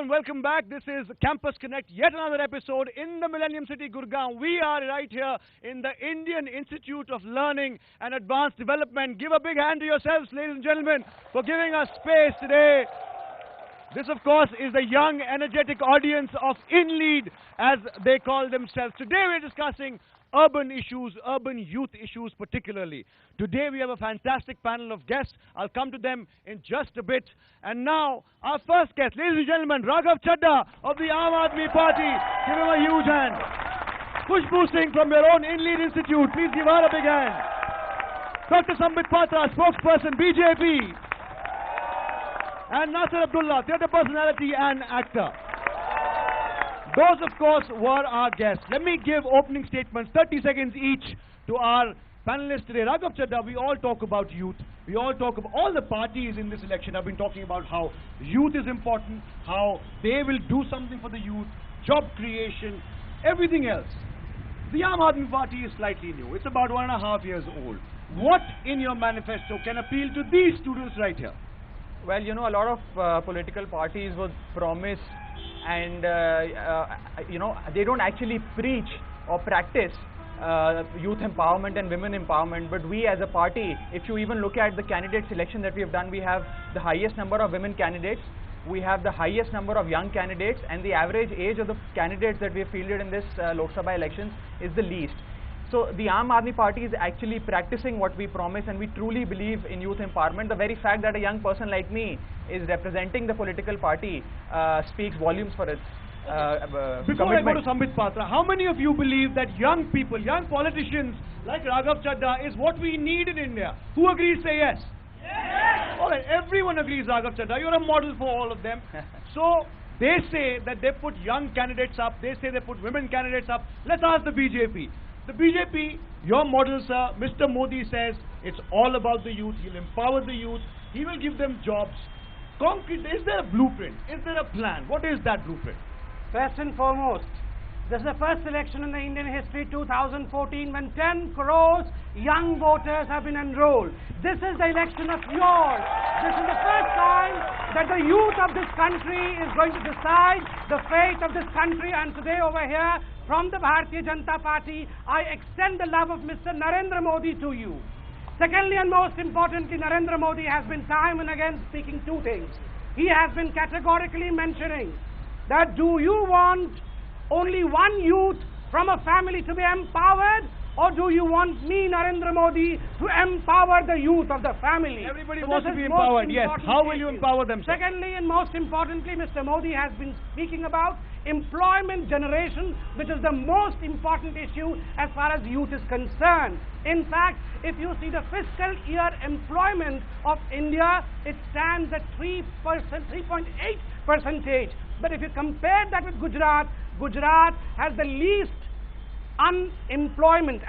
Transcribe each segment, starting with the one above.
and welcome back. This is Campus Connect, yet another episode in the Millennium City, Gurgaon. We are right here in the Indian Institute of Learning and Advanced Development. Give a big hand to yourselves, ladies and gentlemen, for giving us space today. This, of course, is the young, energetic audience of INLEAD, as they call themselves. Today we're discussing urban issues, urban youth issues particularly. Today we have a fantastic panel of guests. I'll come to them in just a bit. And now, our first guest, ladies and gentlemen, Raghav Chaddha of the Aam Aadmi Party. Give him a huge hand. Khushboo Singh from your own INLEAD Institute. Please give her a big hand. Dr. Sambit Patra, spokesperson, BJP. And Nasir Abdullah, theatre personality and actor. Those, of course, were our guests. Let me give opening statements, 30 seconds each, to our panelists today. Raghav Chaddha, we all talk about youth. We all talk about, all the parties in this election have been talking about how youth is important, how they will do something for the youth, job creation, everything else. The Aam Aadmi Party is slightly new. It's about 1.5 years old. What in your manifesto can appeal to these students right here? Well, you know, a lot of political parties would promise and, you know, they don't actually preach or practice youth empowerment and women empowerment. But we as a party, if you even look at the candidate selection that we have done, we have the highest number of women candidates, we have the highest number of young candidates, and the average age of the candidates that we have fielded in this Lok Sabha elections is the least. So the Aam Aadmi Party is actually practicing what we promise, and we truly believe in youth empowerment. The very fact that a young person like me is representing the political party speaks volumes for its Before I go to Sambit Patra, how many of you believe that young people, young politicians like Raghav Chaddha is what we need in India? Who agrees? Say yes. Yes! All right, everyone agrees, Raghav Chaddha. You're a model for all of them. So they say that they put young candidates up. They say they put women candidates up. Let's ask the BJP. The BJP, your model, sir, Mr. Modi says it's all about the youth. He'll empower the youth. He will give them jobs. Concrete, is there a blueprint? Is there a plan? What is that blueprint? First and foremost, this is the first election in the Indian history, 2014, when 10 crores young voters have been enrolled. This is the election of yours. This is the first time that the youth of this country is going to decide the fate of this country. And today over here, from the Bharatiya Janata Party, I extend the love of Mr. Narendra Modi to you. Secondly and most importantly, Narendra Modi has been time and again speaking two things. He has been categorically mentioning that do you want only one youth from a family to be empowered, or do you want me, Narendra Modi, to empower the youth of the family? Everybody wants to be empowered, yes. How will you empower them, sir? Secondly and most importantly, Mr. Modi has been speaking about employment generation, which is the most important issue as far as youth is concerned. In fact, if you see the fiscal year employment of India, it stands at 3.8%. But if you compare that with Gujarat, Gujarat has the least unemployment,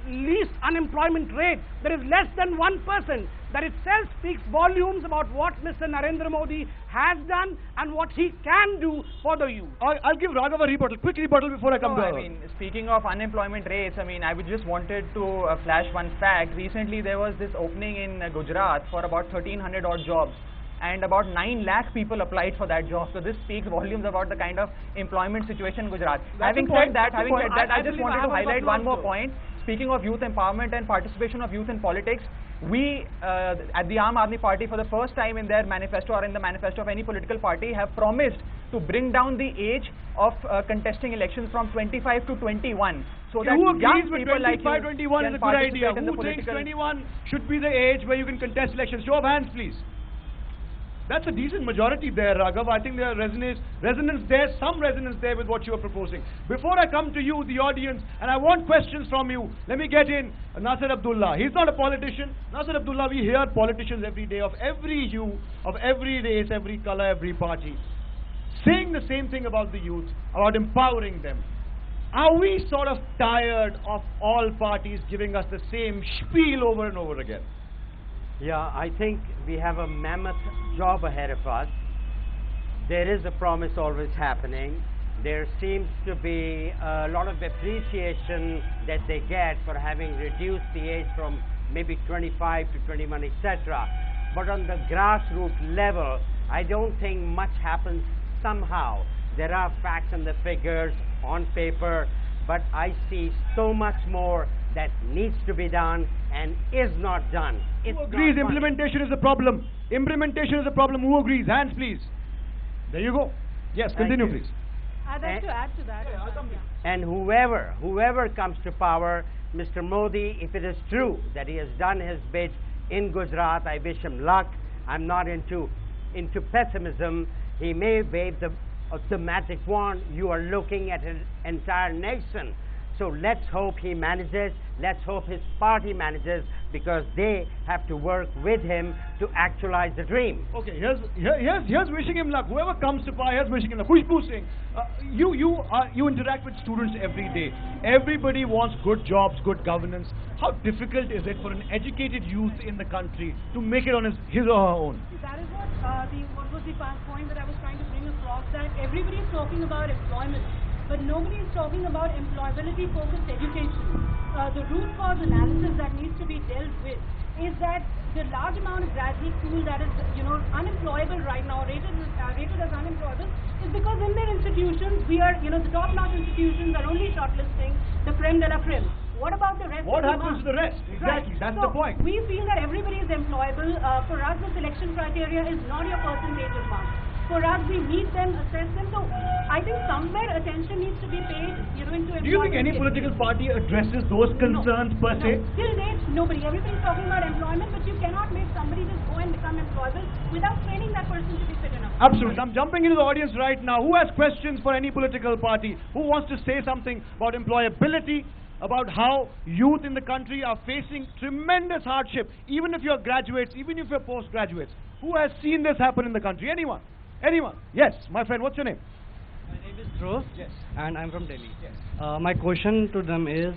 least unemployment rate. There is less than 1%. That itself speaks volumes about what Mr. Narendra Modi has done and what he can do for the youth. I'll give Raghav a rebuttal, quick rebuttal before I come to her. I mean, speaking of unemployment rates, I would just wanted to flash one fact. Recently there was this opening in Gujarat for about 1,300 odd jobs, and about 9 lakh people applied for that job. So this speaks volumes about the kind of employment situation in Gujarat. Having said that, I just wanted to highlight one more point. Speaking of youth empowerment and participation of youth in politics, we at the Aam Aadmi Party, for the first time in their manifesto or in the manifesto of any political party, have promised to bring down the age of contesting elections from 25 to 21. So that who young agrees with people 25, like you 21 is a good idea? Who thinks 21 should be the age where you can contest elections? Show of hands, please. That's a decent majority there, Raghav. I think there are resonance there, some resonance there with what you are proposing. Before I come to you, the audience, and I want questions from you, let me get in Nasir Abdullah. He's not a politician. Nasir Abdullah, we hear politicians every day of every hue, of every race, every color, every party, saying the same thing about the youth, about empowering them. Are we sort of tired of all parties giving us the same spiel over and over again? Yeah, I think we have a mammoth job ahead of us. There is a promise always happening. There seems to be a lot of appreciation that they get for having reduced the age from maybe 25 to 21, etc. But on the grassroots level, I don't think much happens somehow there are facts and the figures on paper, but I see so much more that needs to be done and is not done. Who agrees implementation is a problem? Implementation is a problem. Who agrees? Hands, please. There you go. Yes, continue, please. I'd like to add to that. And whoever comes to power, Mr. Modi, if it is true that he has done his bit in Gujarat, I wish him luck. I'm not into pessimism. He may wave the magic wand. You are looking at an entire nation. So let's hope he manages. Let's hope his party manages, because they have to work with him to actualize the dream. Okay, here's wishing him luck. Whoever comes to power, here's wishing him luck. Khushboo Singh, you interact with students every day. Everybody wants good jobs, good governance. How difficult is it for an educated youth in the country to make it on his or her own? That is what was the point that I was trying to bring across, that everybody is talking about employment, but nobody is talking about employability-focused education. The root cause analysis that needs to be dealt with is that the large amount of graduate school that is, unemployable right now, rated as unemployable, is because in their institutions, the top-notch institutions are only shortlisting the creme de la creme. What about the rest? What happens to the rest? Exactly, that's the point. We feel that everybody is employable. For us, the selection criteria is not your percentage of marks. For us, we meet them, assess them. So I think somewhere attention needs to be paid, into employment. Do you think any political party addresses those concerns per se? Till date, nobody. Everybody's talking about employment, but you cannot make somebody just go and become employable without training that person to be fit enough. Absolutely. I'm jumping into the audience right now. Who has questions for any political party? Who wants to say something about employability? About how youth in the country are facing tremendous hardship, even if you're graduates, even if you're postgraduates. Who has seen this happen in the country? Anyone? Anyone? Yes, my friend, what's your name? My name is Dhruv, Yes. and I'm from Delhi. Yes. My question to them is,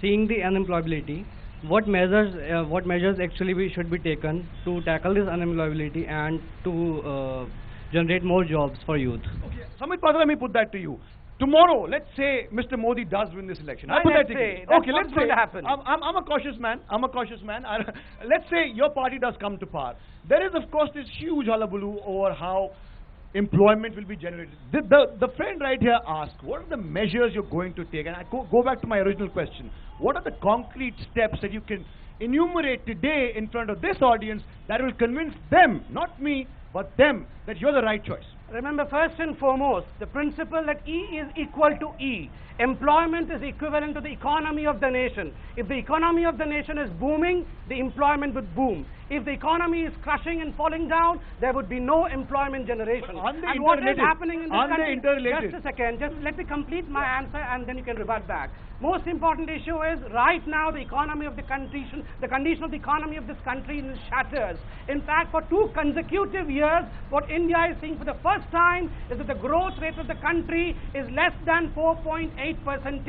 seeing the unemployability, what measures actually should be taken to tackle this unemployability and to generate more jobs for youth? Okay, Sambit, let me put that to you. Tomorrow, let's say Mr. Modi does win this election. Hypothetically. Okay, let's going say. to happen. I'm a cautious man. Let's say your party does come to power. There is, of course, this huge hullabaloo over how employment will be generated. The friend right here asked, what are the measures you're going to take? And I go back to my original question. What are the concrete steps that you can enumerate today in front of this audience that will convince them, not me, but them, that you're the right choice? Remember, first and foremost, the principle that E is equal to E. Employment is equivalent to the economy of the nation. If the economy of the nation is booming, the employment would boom. If the economy is crushing and falling down, there would be no employment generation. And what is happening in this country? Just a second, just let me complete my answer and then you can revert back. Most important issue is, right now the economy of the condition of the economy of this country is shatters. In fact, for 2 consecutive years, what India is seeing for the first time is that the growth rate of the country is less than 4.8%.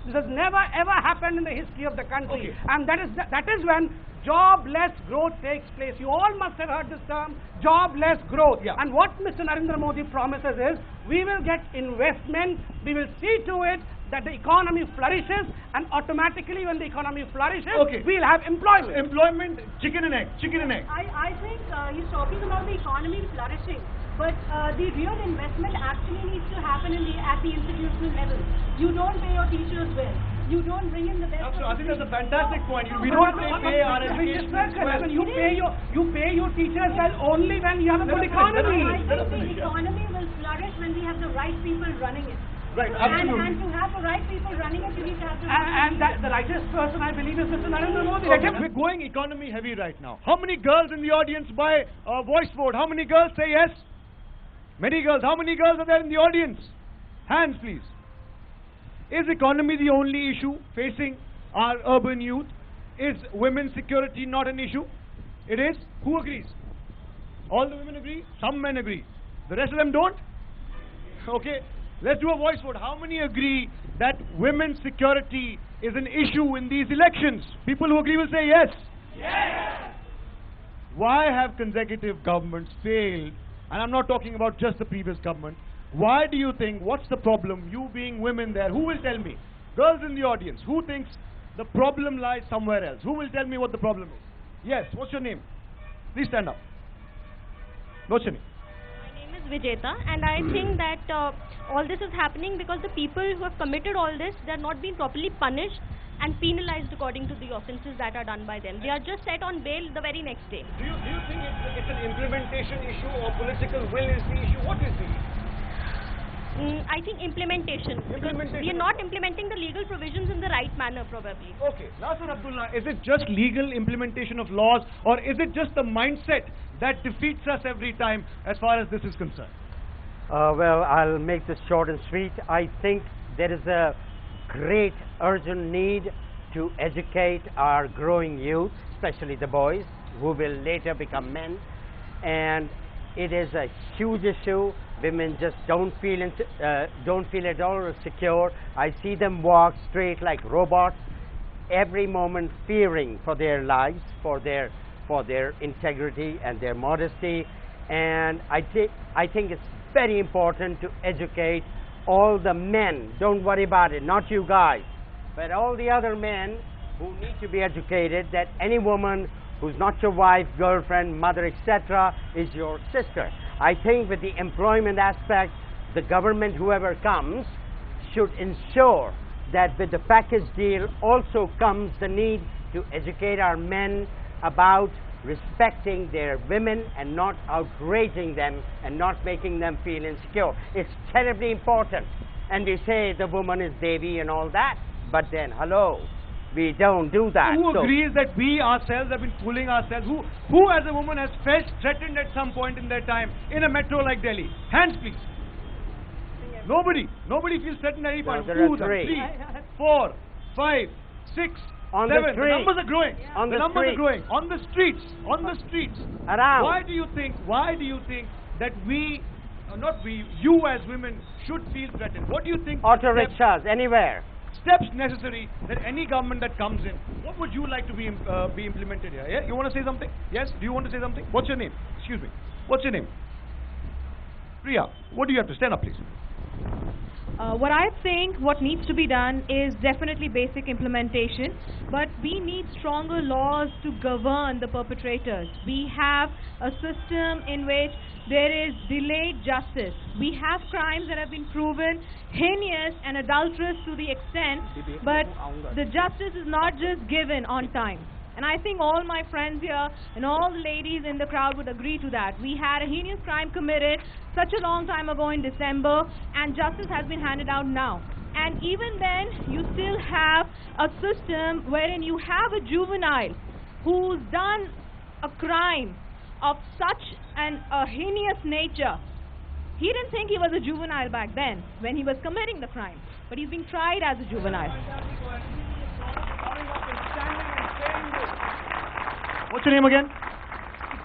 This has never ever happened in the history of the country. Okay. And that is when jobless growth takes place. You all must have heard this term, jobless growth. Yeah. And what Mr. Narendra Modi promises is, we will get investment, we will see to it that the economy flourishes, and automatically when the economy flourishes, we'll have employment. Employment, chicken and egg. I think he's talking about the economy flourishing, but the real investment actually needs to happen at the institutional level. You don't pay your teachers well. You don't bring in the best. Absolutely. I think that's a fantastic point. We don't pay our education. You pay your teachers well only when you have a good economy. I think the economy will flourish when we have the right people running it. Right, absolutely. And to have the right people running it, you need to have the the rightest person, I believe, is Mr. Narendra Modi. We're going economy heavy right now. How many girls in the audience by voice vote? How many girls say yes? Many girls. How many girls are there in the audience? Hands, please. Is economy the only issue facing our urban youth? Is women's security not an issue? It is. Who agrees? All the women agree? Some men agree. The rest of them don't? Okay. Let's do a voice vote. How many agree that women's security is an issue in these elections? People who agree will say yes. Yes! Why have consecutive governments failed? And I'm not talking about just the previous government. Why do you think, what's the problem? You being women there, who will tell me? Girls in the audience, who thinks the problem lies somewhere else? Who will tell me what the problem is? Yes, what's your name? Please stand up. What's your name? My name is Vijeta, and I think that all this is happening because the people who have committed all this, they are not being properly punished and penalized according to the offences that are done by them. They are just set on bail the very next day. Do you think it's an implementation issue or political will is the issue? What is the issue? I think implementation. Because we are not implementing the legal provisions in the right manner, probably. Okay, Nasir Abdullah, is it just legal implementation of laws, or is it just the mindset that defeats us every time as far as this is concerned? Well, I'll make this short and sweet. I think there is a great urgent need to educate our growing youth, especially the boys, who will later become men. And it is a huge issue. Women just don't feel at all secure. I see them walk straight like robots, every moment fearing for their lives, for their integrity and their modesty. And I think it's very important to educate all the men. Don't worry about it, not you guys, but all the other men who need to be educated, that any woman who's not your wife, girlfriend, mother, etc., is your sister. I think with the employment aspect, the government, whoever comes, should ensure that with the package deal also comes the need to educate our men about respecting their women and not outraging them and not making them feel insecure. It's terribly important. And we say the woman is Devi and all that, but then, hello, we don't do that. Who agrees that we ourselves have been fooling ourselves? Who as a woman has felt threatened at some point in their time in a metro like Delhi? Hands please. Nobody feels threatened at any point. There are 2, 3, 4, 5, 6, on 7. The The numbers are growing. Yeah. On the numbers are growing. On the streets. Around. Why do you think that you as women should feel threatened? What do you think? Auto rickshaws, anywhere. Steps necessary that any government that comes in, what would you like to be implemented here? Yeah? You want to say something? Yes? Do you want to say something? What's your name? Excuse me. What's your name? Priya. What do you have to stand up, please? What I think what needs to be done is definitely basic implementation, but we need stronger laws to govern the perpetrators. We have a system in which there is delayed justice. We have crimes that have been proven heinous and adulterous to the extent, but the justice is not just given on time. And I think all my friends here and all the ladies in the crowd would agree to that. We had a heinous crime committed such a long time ago in December, and justice has been handed out now. And even then, you still have a system wherein you have a juvenile who's done a crime of such a heinous nature. He didn't think he was a juvenile back then when he was committing the crime, but he's being tried as a juvenile. What's your name again?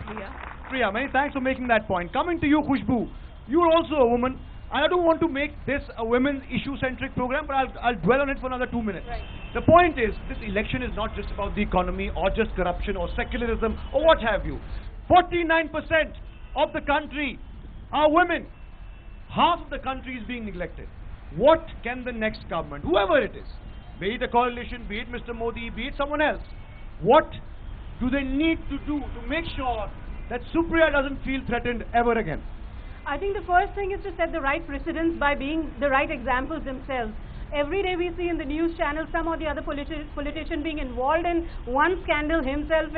Priya. Priya, many thanks for making that point. Coming to you, Khushboo. You're also a woman. I don't want to make this a women issue-centric program, but I'll dwell on it for another 2 minutes. Right. The point is, this election is not just about the economy or just corruption or secularism or what have you. 49% of the country are women. Half of the country is being neglected. What can the next government, whoever it is, be it a coalition, be it Mr. Modi, be it someone else, what do they need to do to make sure that Supriya doesn't feel threatened ever again? I think the first thing is to set the right precedence by being the right examples themselves. Every day we see in the news channel some or the other politician being involved in one scandal himself,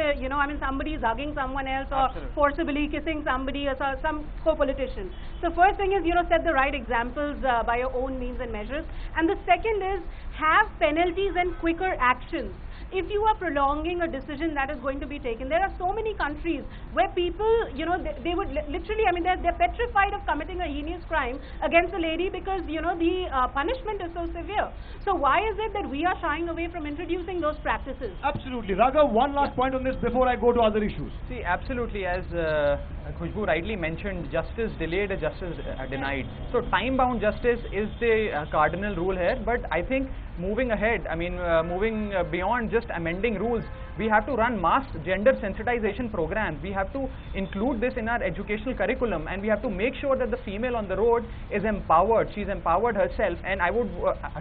somebody is hugging someone else or forcibly kissing somebody or some co-politician. So first thing is, set the right examples by your own means and measures. And the second is, have penalties and quicker actions. If you are prolonging a decision that is going to be taken, there are so many countries where people, they would literally, they're petrified of committing a heinous crime against a lady because, the punishment is so severe. So why is it that we are shying away from introducing those practices? Absolutely. Raghav, one last point on this before I go to other issues. See, absolutely, as Khushboo rightly mentioned, justice delayed is justice denied. So time-bound justice is the cardinal rule here, but I think moving ahead, moving beyond just amending rules, we have to run mass gender sensitization programs. We have to include this in our educational curriculum, and we have to make sure that the female on the road is empowered. She's empowered herself, and I would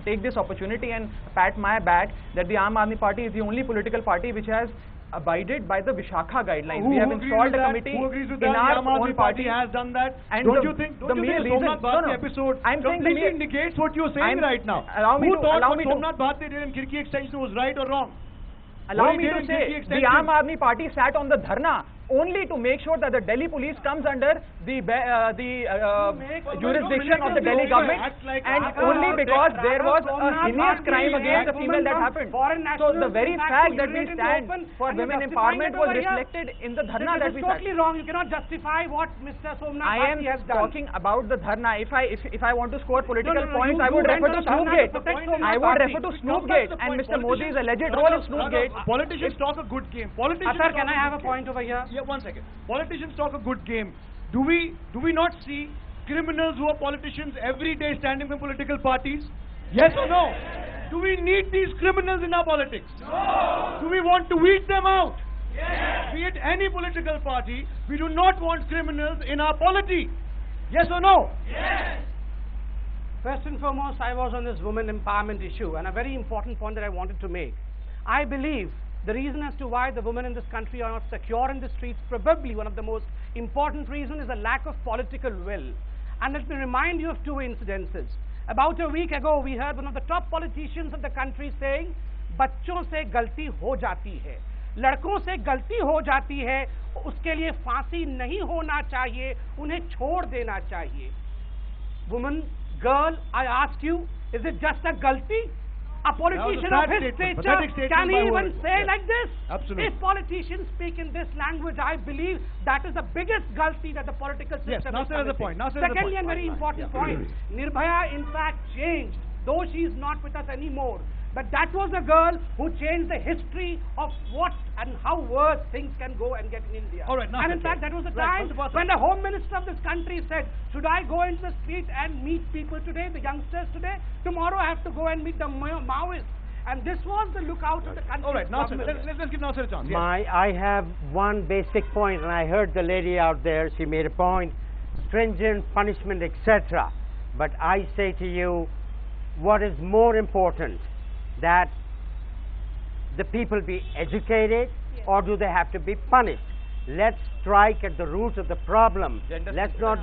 take this opportunity and pat my back that the Aam Aadmi Party is the only political party which has abided by the Vishakha guidelines. Who We have agrees installed with a that? committee Who agrees with in that? our The Aam Aadmi own Party party. has done that. And Don't the- you think the the mere Somnath reason- Bhate no, no. episode I'm saying the completely mere- negates what you're saying right now? Allow me Who to- thought allow what me to- Somnath Bhate did in Kirki Extension was right or wrong? Allow What he me did to in say, Kirki the Extension. Aam Aadmi Party sat on the dharna only to make sure that the Delhi police comes under the jurisdiction of the Delhi government, and only because there was a heinous crime against the female that happened. So the very fact that we stand for women empowerment was reflected in the dharna that we This is sat. totally wrong. You cannot justify what Mr. Somnath I am Bhate has done. talking about the dharna. If I want to score political No, points, you I would went refer to to the dharna Snoopgate. to protect Somnath I would Bhate. refer to That's Snoopgate the and point. Mr. Modi's alleged Raghav, role in Snoopgate. Politicians talk a good game. Politicians Sir, talk can I a have a good point game. over here? Yeah, 1 second. Politicians talk a good game. Do we not see criminals who are politicians every day standing for political parties? Yes or no? Do we need these criminals in our politics? No. Do we want to weed them out? Yes. Be it any political party, we do not want criminals in our polity. Yes or no? Yes. First and foremost, I was on this women empowerment issue, and a very important point that I wanted to make. I believe the reason as to why the women in this country are not secure in the streets, probably one of the most important reasons, is a lack of political will. And let me remind you of two incidences. About a week ago, we heard one of the top politicians of the country saying, "बच्चों से गलती हो जाती है, लड़कों से गलती हो जाती है, उसके लिए फांसी नहीं होना चाहिए, उन्हें छोड़ देना चाहिए." Woman, girl, I ask you, is it just a galti? A politician of his stature, can he even say like this? Absolutely. If politicians speak in this language, I believe that is the biggest galti that the political system Yes, Nasir has a point. Nasir has a Secondly, point. and very important point, Nirbhaya in fact changed, though she is not with us anymore. But that was a girl who changed the history of what and how worse things can go and get in India. All right, Nasir, and in fact, that was the right, time when the Home Minister of this country said, "Should I go into the street and meet people today, the youngsters today? Tomorrow I have to go and meet the Maoists." And this was the lookout of the country. All right, Nasir, let's give Nasir a chance. Yes. I have one basic point, and I heard the lady out there, she made a point, stringent punishment, etc. But I say to you, what is more important, that the people be educated, or do they have to be punished? Let's strike at the root of the problem. Let's not